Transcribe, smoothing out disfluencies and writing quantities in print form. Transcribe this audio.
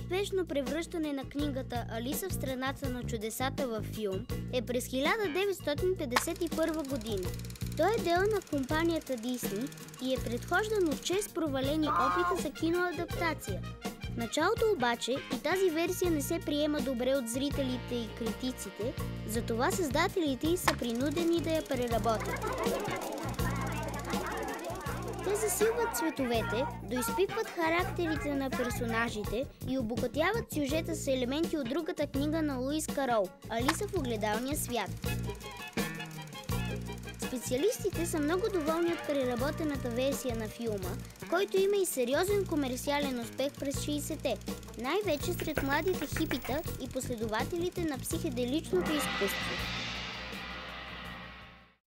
успешно превръщане на книгата Алиса в страната на чудесата във филм е през 1951 година. Той е дел на компанията Дисни и е предхождан от 6 провалени опита за киноадаптация. В началото обаче и тази версия не се приема добре от зрителите и критиците, затова създателите й са принудени да я преработят. Те засилват цветовете, доизпипват характерите на персонажите и обогатяват сюжета с елементи от другата книга на Луис Карол «Алиса в огледалния свят». Специалистите са много доволни от преработената версия на филма, който има и сериозен комерциален успех през 60-те, най-вече сред младите хипита и последователите на психоделичното изкуство.